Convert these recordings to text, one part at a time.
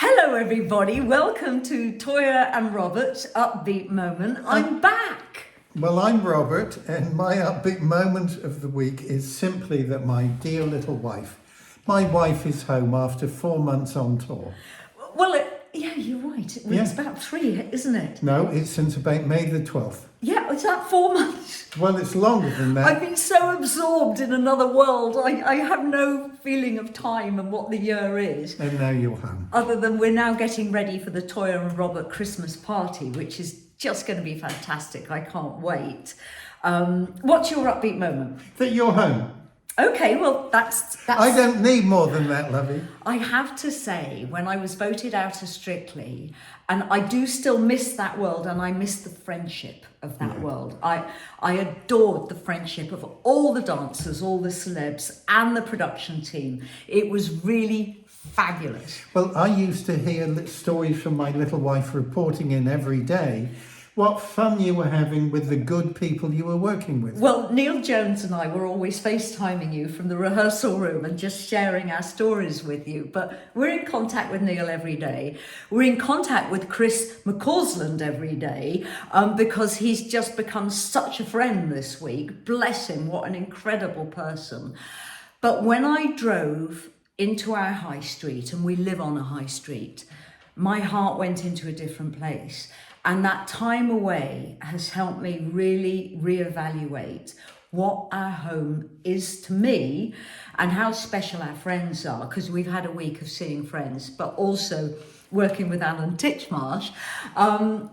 Hello everybody, welcome to Toyah and Robert's Upbeat Moment. I'm back. Well, I'm Robert, and my upbeat moment of the week is simply that my dear little my wife is home after 4 months on tour. Well, yeah, you're right. It's about 3, isn't it? No, it's since about May the 12th. Yeah, it's that 4 months. Well, it's longer than that. I've been so absorbed in another world. I have no feeling of time and what the year is. And now you're home. Other than we're now getting ready for the Toyah and Robert Christmas party, which is just going to be fantastic. I can't wait. What's your upbeat moment? That you're home. Okay, well, that's... I don't need more than that, lovey. I have to say, when I was voted out of Strictly, and I do still miss that world, and I miss the friendship of that world. I adored the friendship of all the dancers, all the celebs, and the production team. It was really fabulous. Well, I used to hear stories from my little wife reporting in every day what fun you were having with the good people you were working with. Well, Neil Jones and I were always FaceTiming you from the rehearsal room and just sharing our stories with you. But we're in contact with Neil every day. We're in contact with Chris McCausland every day because he's just become such a friend this week. Bless him, what an incredible person. But when I drove into our high street, and we live on a high street, my heart went into a different place. And that time away has helped me really reevaluate what our home is to me and how special our friends are, because we've had a week of seeing friends, but also working with Alan Titchmarsh. I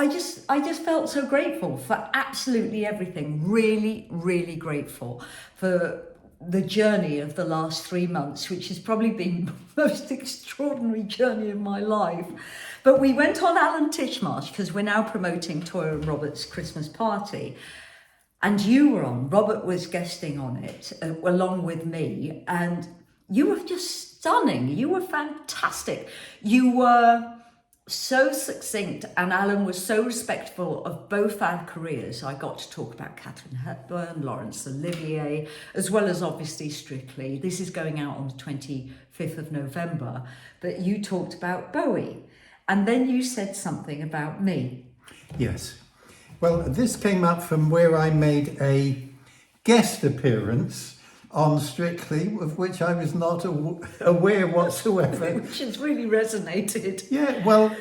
just felt so grateful for absolutely everything. Really, really grateful for the journey of the last 3 months, which has probably been the most extraordinary journey of my life. But we went on Alan Titchmarsh because we're now promoting Toyah and Robert's Christmas party. And you were on, Robert was guesting on it along with me. And you were just stunning. You were fantastic. You were so succinct, and Alan was so respectful of both our careers. I got to talk about Katharine Hepburn, Laurence Olivier, as well as obviously Strictly. This is going out on the 25th of November, but you talked about Bowie, and then you said something about me. Yes. Well, this came up from where I made a guest appearance on Strictly, of which I was not aware whatsoever. Which has really resonated. Yeah, well...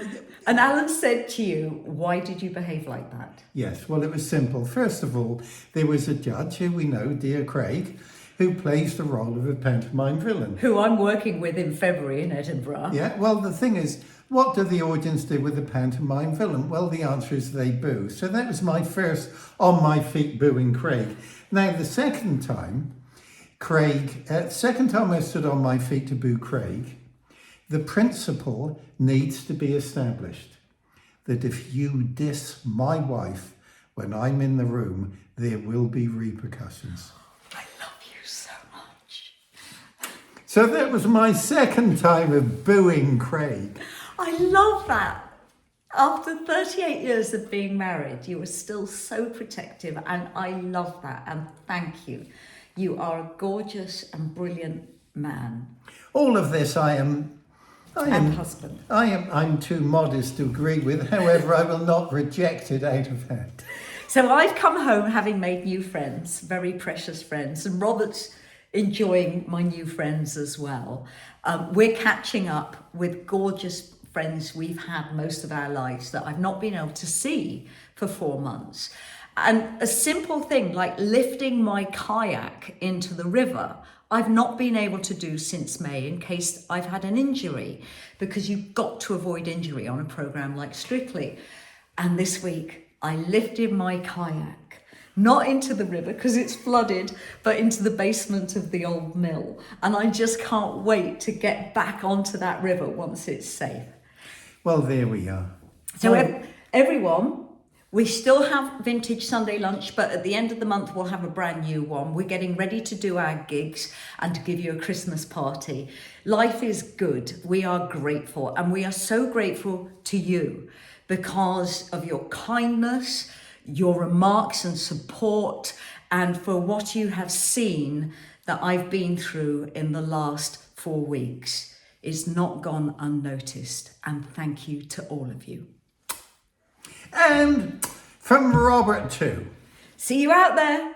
And Alan said to you, why did you behave like that? Yes, well, it was simple. First of all, there was a judge who we know, dear Craig, who plays the role of a pantomime villain. Who I'm working with in February in Edinburgh. Yeah, well, the thing is, what do the audience do with a pantomime villain? Well, the answer is they boo. So that was my first on my feet booing Craig. Now, the second time I stood on my feet to boo Craig, the principle needs to be established that if you diss my wife when I'm in the room, there will be repercussions. I love you so much. So that was my second time of booing Craig. I love that. After 38 years of being married, you were still so protective, and I love that, and thank you. You are a gorgeous and brilliant man. All of this and husband. I'm too modest to agree with. However, I will not reject it out of hand. So I've come home having made new friends, very precious friends, and Robert's enjoying my new friends as well. We're catching up with gorgeous friends we've had most of our lives that I've not been able to see for 4 months. And a simple thing like lifting my kayak into the river, I've not been able to do since May in case I've had an injury, because you've got to avoid injury on a programme like Strictly. And this week I lifted my kayak, not into the river because it's flooded, but into the basement of the old mill. And I just can't wait to get back onto that river once it's safe. Well, there we are. So everyone... We still have Vintage Sunday Lunch, but at the end of the month, we'll have a brand new one. We're getting ready to do our gigs and to give you a Christmas party. Life is good. We are grateful, and we are so grateful to you because of your kindness, your remarks and support, and for what you have seen that I've been through in the last 4 weeks. It's not gone unnoticed. And thank you to all of you. And from Robert too. See you out there.